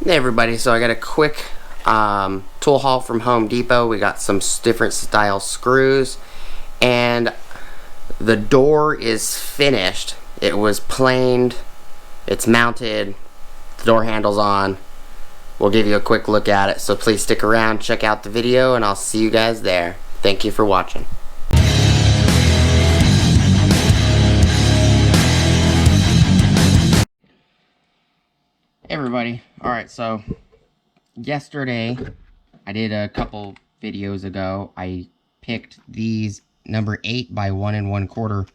Hey everybody, so I got a quick tool haul from Home Depot. We got some different style screws, and the door is finished. It was planed, it's mounted, the door handle's on. We'll give you a quick look at it, so please stick around, check out the video, and I'll see you guys there. Thank you for watching. Hey everybody, alright, so yesterday, I did a couple videos ago, I picked these number 8 by 1 1/4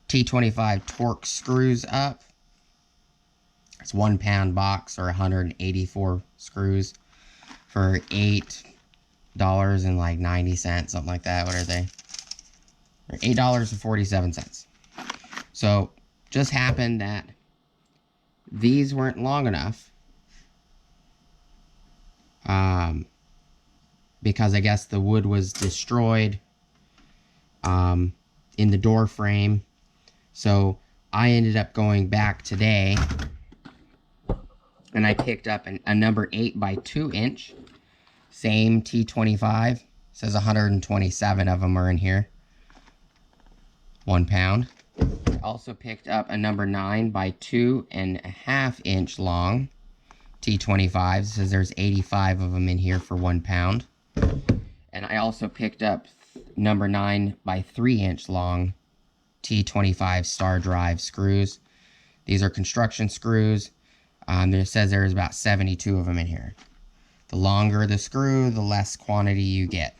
T25 Torx screws up. It's 1 pound box, or 184 screws for $8.90, something like that. What are they? Or $8.47. So just happened that these weren't long enough. Because I guess the wood was destroyed in the door frame. So I ended up going back today and I picked up a number 8 by 2 inch, same T25. Says 127 of them are in here. 1 pound. I also picked up a number 9 by 2.5 inch long T25. Says there's 85 of them in here for 1 pound. And I also picked up number 9 by 3 inch long T25 star drive screws. These are construction screws. It says there's about 72 of them in here. The longer the screw, the less quantity you get.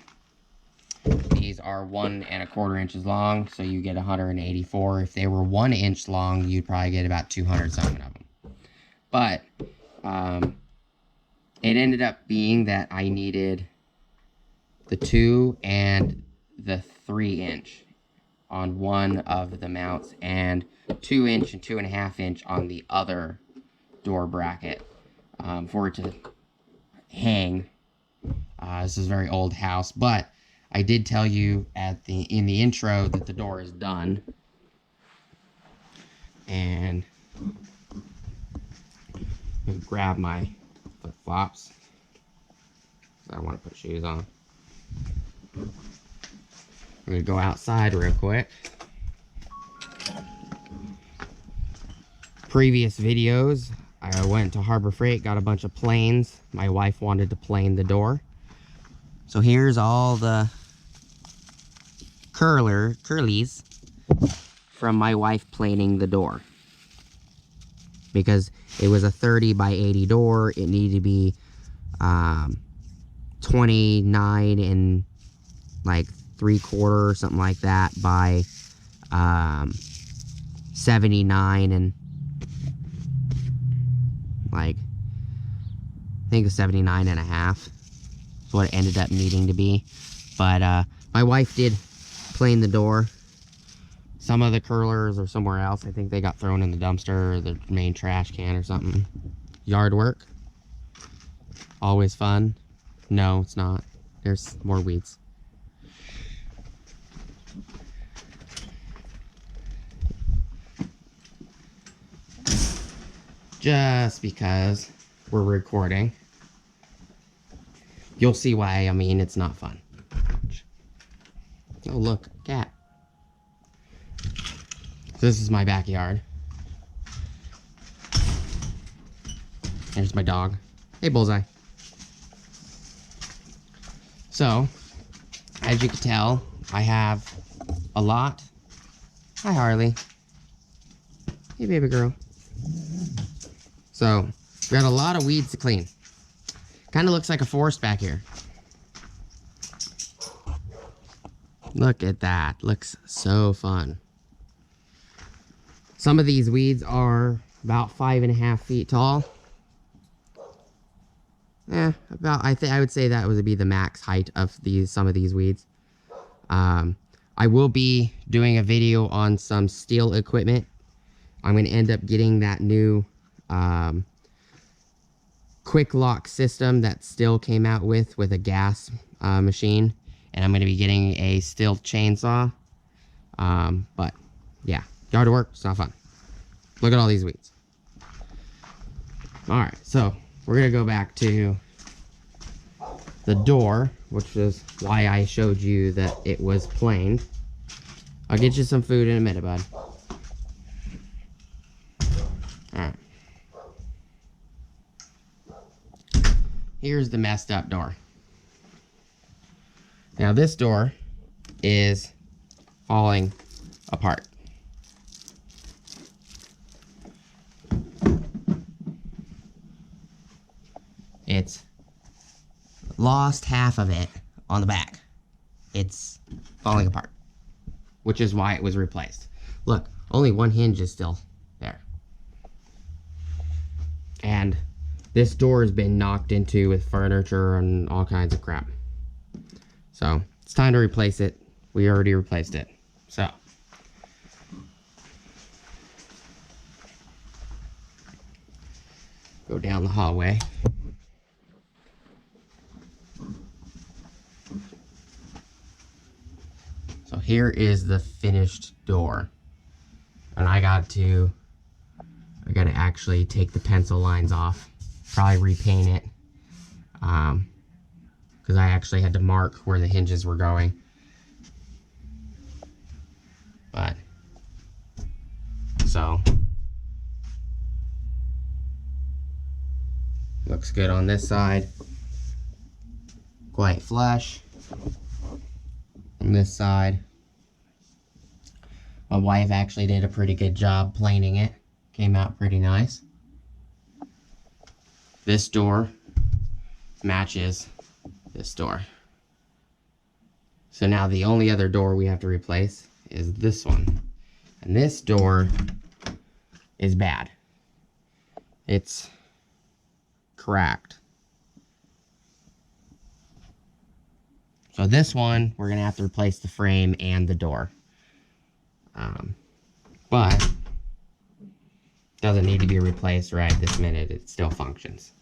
These are 1 1/4 inches long, so you get 184. If they were 1 inch long, you'd probably get about 200 something of them. But it ended up being that I needed the 2 and the 3 inch on one of the mounts, and 2 inch and 2.5 inch on the other door bracket for it to hang. This is a very old house, but I did tell you in the intro that the door is done. And I'm gonna grab my flip-flops. I want to put shoes on. I'm gonna go outside real quick. Previous videos, I went to Harbor Freight, got a bunch of planes. My wife wanted to plane the door. So here's all the curlies from my wife planing the door. Because it was a 30 by 80 door, it needed to be 29 and like 3/4 or something like that by 79 and like I think 79.5 is what it ended up needing to be. But my wife did plane the door. Some of the curlers are somewhere else. I think they got thrown in the dumpster or the main trash can or something. Yard work, always fun. No, it's not. There's more weeds. Just because we're recording, you'll see why. I mean, it's not fun. Oh, look, cat. This is my backyard. There's my dog. Hey, Bullseye. So, as you can tell, I have a lot. Hi, Harley. Hey, baby girl. So, we got a lot of weeds to clean. Kind of looks like a forest back here. Look at that. Looks so fun. Some of these weeds are about 5.5 feet tall. I would say that would be the max height of some of these weeds. I will be doing a video on some Stihl equipment. I'm going to end up getting that new quick lock system that Stihl came out with a gas machine. And I'm going to be getting a Stihl chainsaw. But yeah, yard work, it's not fun. Look at all these weeds. Alright, so we're going to go back to the door, which is why I showed you that it was planed. I'll get you some food in a minute, bud. Alright. Here's the messed up door. Now this door is falling apart. It's lost half of it on the back. It's falling apart, which is why it was replaced. Look, only one hinge is still there. And this door has been knocked into with furniture and all kinds of crap. So it's time to replace it. We already replaced it. So go down the hallway. So here is the finished door. And I got to actually take the pencil lines off. Probably repaint it. Because I actually had to mark where the hinges were going. But, so, looks good on this side. Quite flush. On this side. My wife actually did a pretty good job planing it. Came out pretty nice. This door matches this door. So now the only other door we have to replace is this one. And this door is bad. It's cracked. So this one, we're going to have to replace the frame and the door. But doesn't need to be replaced right this minute. It still functions.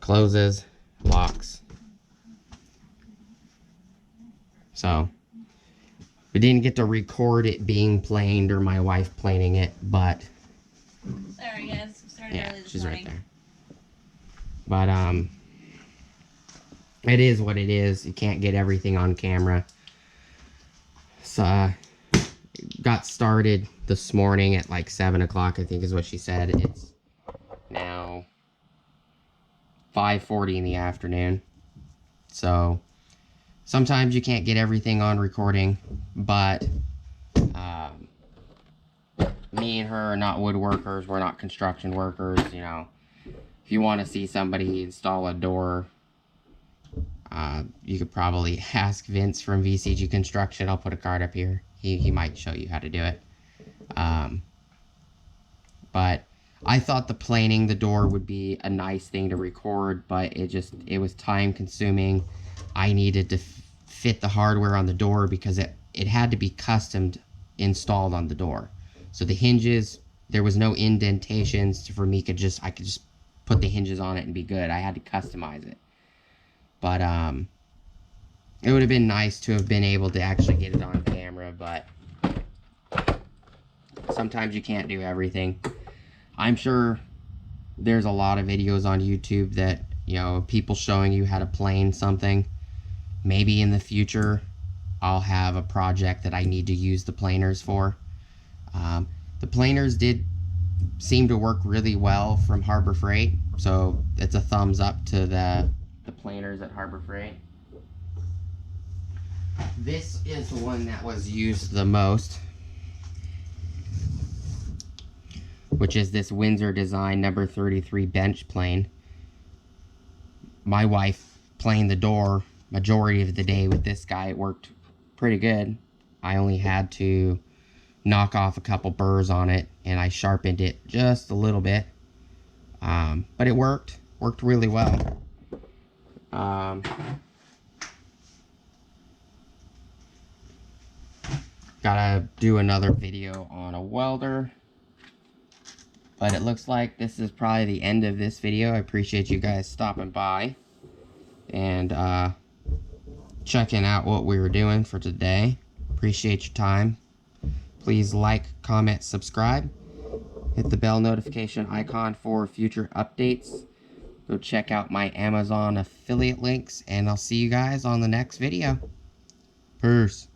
Closes, locks. So we didn't get to record it being planed or my wife planing it, but sorry guys, started yeah, early this she's morning. right there. But it is what it is. You can't get everything on camera. So got started this morning at like 7 o'clock, I think is what she said. It's now 5:40 in the afternoon. So sometimes you can't get everything on recording, but me and her are not woodworkers. We're not construction workers, you know. If you want to see somebody install a door, you could probably ask Vince from VCG Construction. I'll put a card up here. He might show you how to do it. But I thought the planing the door would be a nice thing to record, but it was time consuming. I needed to fit the hardware on the door because it had to be custom installed on the door. So the hinges, there was no indentations for me. I could just put the hinges on it and be good. I had to customize it. But it would have been nice to have been able to actually get it on camera, but sometimes you can't do everything. I'm sure there's a lot of videos on YouTube that, you know, people showing you how to plane something. Maybe in the future I'll have a project that I need to use the planers for. The planers did seem to work really well from Harbor Freight, so it's a thumbs up to the planers at Harbor Freight. This is the one that was used the most, which is this Windsor Design number 33 bench plane. My wife planed the door majority of the day with this guy. It worked pretty good. I only had to knock off a couple burrs on it, and I sharpened it just a little bit. But it worked really well. Gotta do another video on a welder. But it looks like this is probably the end of this video. I appreciate you guys stopping by and checking out what we were doing for today. Appreciate your time. Please like, comment, subscribe. Hit the bell notification icon for future updates. Go check out my Amazon affiliate links, and I'll see you guys on the next video. Peace.